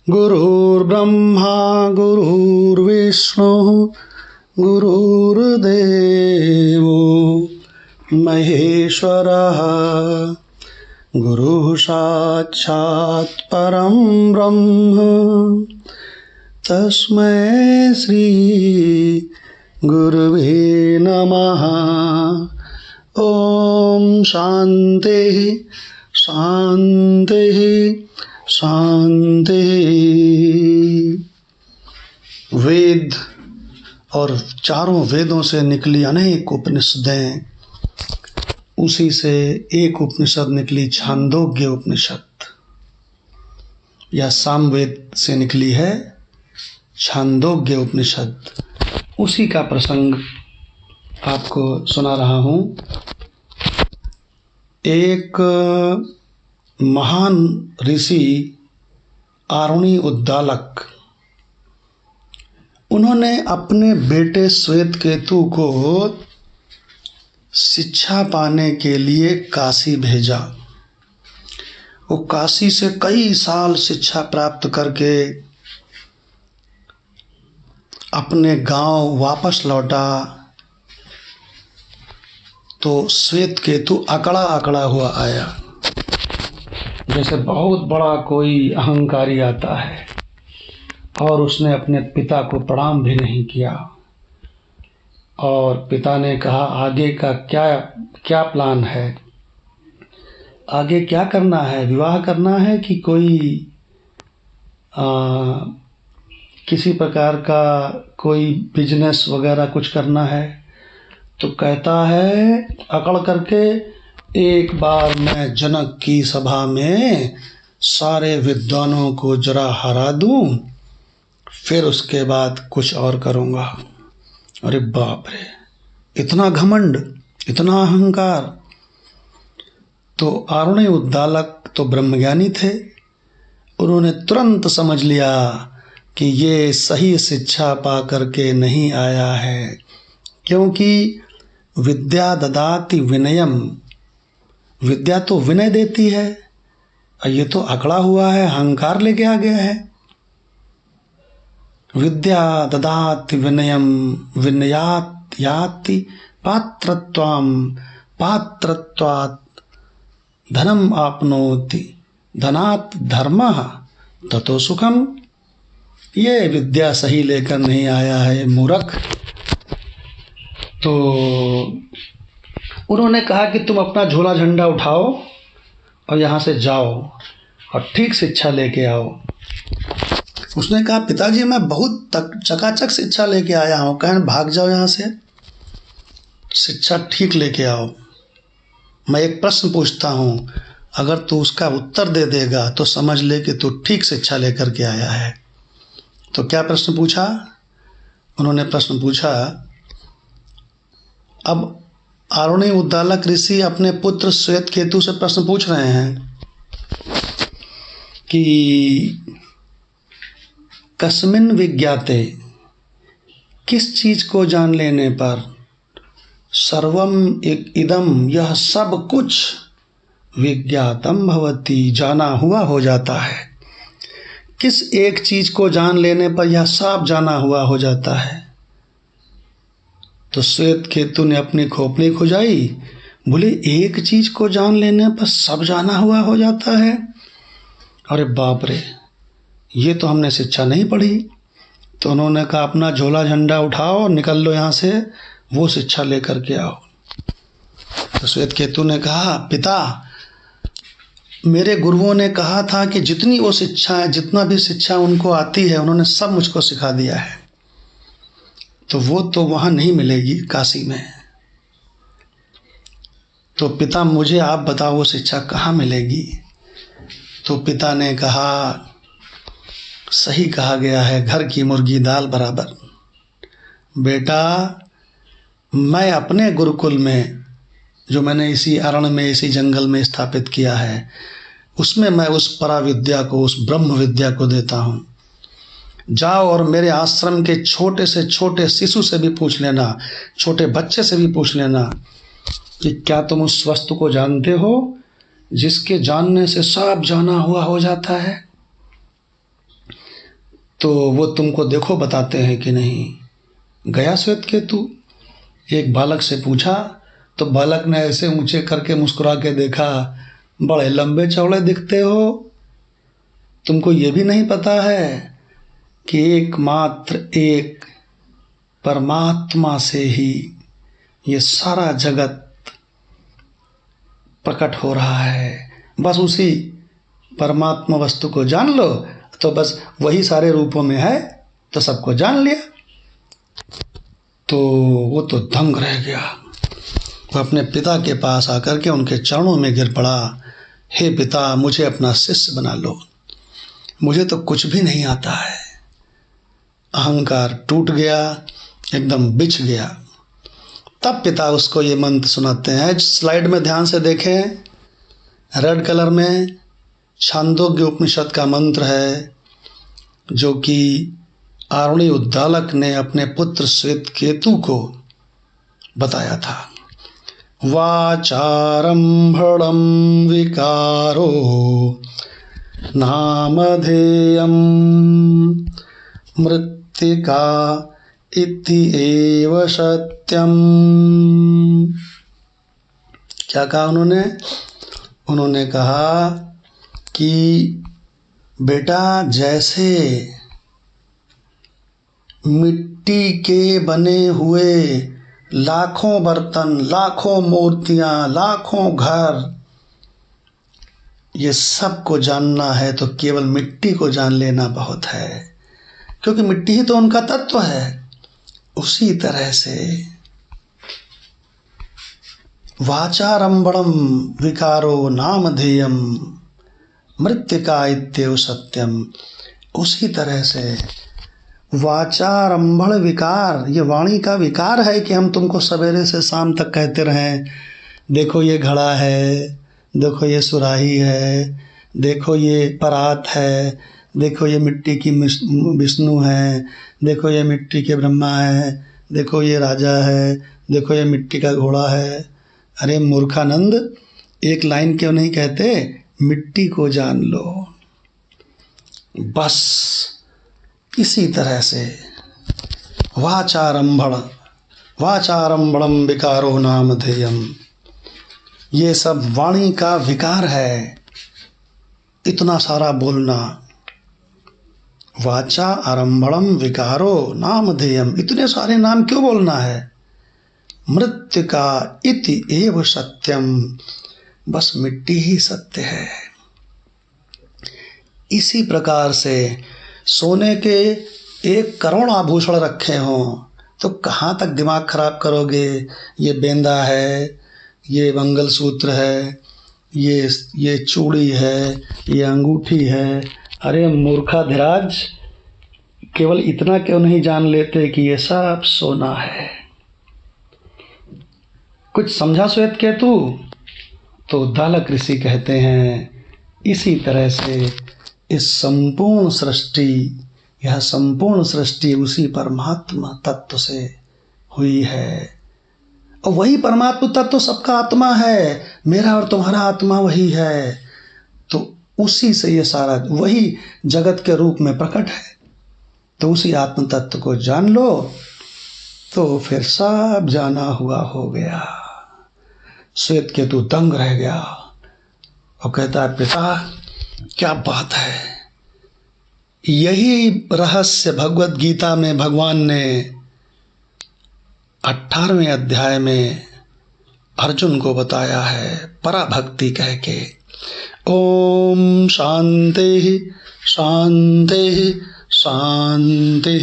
गुरुर्ब्रह्मा गुरुर्विष्णु गुरुर्देवो महेश्वरः गुरुः साक्षात् परं ब्रह्म तस्मै श्री गुरुवे नमः। ओम शांति शांति शांति। वेद और चारों वेदों से निकली अनेक उपनिषदें, उसी से एक उपनिषद निकली छांदोग्य उपनिषद, या सामवेद से निकली है छांदोग्य उपनिषद। उसी का प्रसंग आपको सुना रहा हूँ। एक महान ऋषि आरुणि उद्दालक, उन्होंने अपने बेटे श्वेतकेतु को शिक्षा पाने के लिए काशी भेजा। वो काशी से कई साल शिक्षा प्राप्त करके अपने गांव वापस लौटा तो श्वेतकेतु अकड़ा अकड़ा हुआ आया, जैसे बहुत बड़ा कोई अहंकारी आता है, और उसने अपने पिता को प्रणाम भी नहीं किया। और पिता ने कहा, आगे का क्या प्लान है, आगे क्या करना है, विवाह करना है कि कोई किसी प्रकार का कोई बिजनेस वगैरह कुछ करना है। तो कहता है अकड़ करके, एक बार मैं जनक की सभा में सारे विद्वानों को जरा हरा दूं, फिर उसके बाद कुछ और करूँगा। अरे बाप रे, इतना घमंड, इतना अहंकार। तो आरुणि उद्दालक तो ब्रह्मज्ञानी थे, उन्होंने तुरंत समझ लिया कि ये सही शिक्षा पा करके नहीं आया है, क्योंकि विद्या ददाति विनयम, विद्या तो विनय देती है, और ये तो अकड़ा हुआ है, अहंकार लेके आ गया है। विद्या ददाति विनयम विनयात याति पात्रत्वम पात्रत्वात् धनम आपनोति धनात् धर्मः ततो सुखम। ये विद्या सही लेकर नहीं आया है मूर्ख। तो उन्होंने कहा कि तुम अपना झोला झंडा उठाओ और यहाँ से जाओ और ठीक शिक्षा लेके आओ। उसने कहा, पिताजी मैं बहुत चकाचक शिक्षा लेके आया हूँ। कहें भाग जाओ यहाँ से, शिक्षा ठीक लेके आओ। मैं एक प्रश्न पूछता हूँ, अगर तू उसका उत्तर दे देगा तो समझ ले कि तू ठीक शिक्षा लेकर के आया है। तो क्या प्रश्न पूछा? उन्होंने प्रश्न पूछा, अब आरुणि उद्दालक ऋषि अपने पुत्र श्वेतकेतु से प्रश्न पूछ रहे हैं कि कस्मिन् विज्ञाते, किस चीज को जान लेने पर, सर्वम इदम यह सब कुछ, विज्ञातम भवति जाना हुआ हो जाता है। किस एक चीज को जान लेने पर यह सब जाना हुआ हो जाता है? तो श्वेतकेतु ने अपनी खोपड़ी खुजाई, बोले एक चीज को जान लेने पर सब जाना हुआ हो जाता है। अरे बाप रे, ये तो हमने शिक्षा नहीं पढ़ी। तो उन्होंने कहा, अपना झोला झंडा उठाओ, निकल लो यहाँ से, वो शिक्षा लेकर के आओ। तो श्वेतकेतु ने कहा, पिता मेरे गुरुओं ने कहा था कि जितनी वो शिक्षा है, जितना भी शिक्षा उनको आती है, उन्होंने सब मुझको सिखा दिया है। तो वो तो वहाँ नहीं मिलेगी काशी में। तो पिता मुझे आप बताओ वो शिक्षा कहाँ मिलेगी? तो पिता ने कहा, सही कहा गया है, घर की मुर्गी दाल बराबर। बेटा मैं अपने गुरुकुल में, जो मैंने इसी अरण्य में, इसी जंगल में स्थापित किया है, उसमें मैं उस पराविद्या को, उस ब्रह्म विद्या को देता हूँ। जाओ और मेरे आश्रम के छोटे से छोटे शिशु से भी पूछ लेना, छोटे बच्चे से भी पूछ लेना कि क्या तुम उस वस्तु को जानते हो जिसके जानने से सब जाना हुआ हो जाता है। तो वो तुमको देखो बताते हैं कि नहीं। गया श्वेतकेतु, एक बालक से पूछा तो बालक ने ऐसे ऊंचे करके मुस्कुरा के देखा, बड़े लंबे चौड़े दिखते हो, तुमको ये भी नहीं पता है कि एकमात्र एक परमात्मा से ही ये सारा जगत प्रकट हो रहा है। बस उसी परमात्मा वस्तु को जान लो तो बस वही सारे रूपों में है, तो सबको जान लिया। तो वो तो दंग रह गया। वो अपने पिता के पास आकर के उनके चरणों में गिर पड़ा, हे पिता मुझे अपना शिष्य बना लो, मुझे तो कुछ भी नहीं आता है। अहंकार टूट गया, एकदम बिछ गया। तब पिता उसको ये मंत्र सुनाते हैं, स्लाइड में ध्यान से देखें, रेड कलर में छांदोग्य उपनिषद का मंत्र है जो कि आरुणि उद्दालक ने अपने पुत्र श्वेतकेतु को बताया था। वाचारंभणं विकारो नामधेयं मृत्तिका इति एव सत्यम। क्या कहा उन्होंने कहा कि बेटा जैसे मिट्टी के बने हुए लाखों बर्तन, लाखों मूर्तियां, लाखों घर, ये सब को जानना है तो केवल मिट्टी को जान लेना बहुत है, क्योंकि मिट्टी ही तो उनका तत्व है। उसी तरह से वाचारंभणं विकारो नामधेयं मृत्तिका इत्येव सत्यम। उसी तरह से वाचारंभण विकार, ये वाणी का विकार है कि हम तुमको सवेरे से शाम तक कहते रहें, देखो ये घड़ा है, देखो ये सुराही है, देखो ये परात है, देखो ये मिट्टी की विष्णु है, देखो ये मिट्टी के ब्रह्मा है, देखो ये राजा है, देखो ये मिट्टी का घोड़ा है। अरे मूर्खानंद, एक लाइन क्यों नहीं कहते, मिट्टी को जान लो। बस इसी तरह से वाचारंभणं विकारो नामधेयम्, ये सब वाणी का विकार है, इतना सारा बोलना। वाचा आरंभणं विकारो नामधेयम्, इतने सारे नाम क्यों बोलना है। मृत्तिका इति एव सत्यम, बस मिट्टी ही सत्य है। इसी प्रकार से सोने के 1 करोड़ आभूषण रखे हों तो कहाँ तक दिमाग खराब करोगे। ये बेंदा है, ये मंगलसूत्र है, ये चूड़ी है, ये अंगूठी है। अरे मूर्खाधिराज, केवल इतना क्यों नहीं जान लेते कि ये सब सोना है। कुछ समझा श्वेतकेतु? तो उद्दालक ऋषि कहते हैं इसी तरह से इस संपूर्ण सृष्टि, यह संपूर्ण सृष्टि उसी परमात्मा तत्व से हुई है, और वही परमात्मा तत्व सबका आत्मा है, मेरा और तुम्हारा आत्मा वही है। तो उसी से ये सारा वही जगत के रूप में प्रकट है। तो उसी आत्म तत्व को जान लो तो फिर सब जाना हुआ हो गया। श्वेतकेतु दंग रह गया और कहता है, पिता क्या बात है। यही रहस्य भगवत गीता में भगवान ने 18वें अध्याय में अर्जुन को बताया है, पराभक्ति कह के। ओम शांति शांति शांति।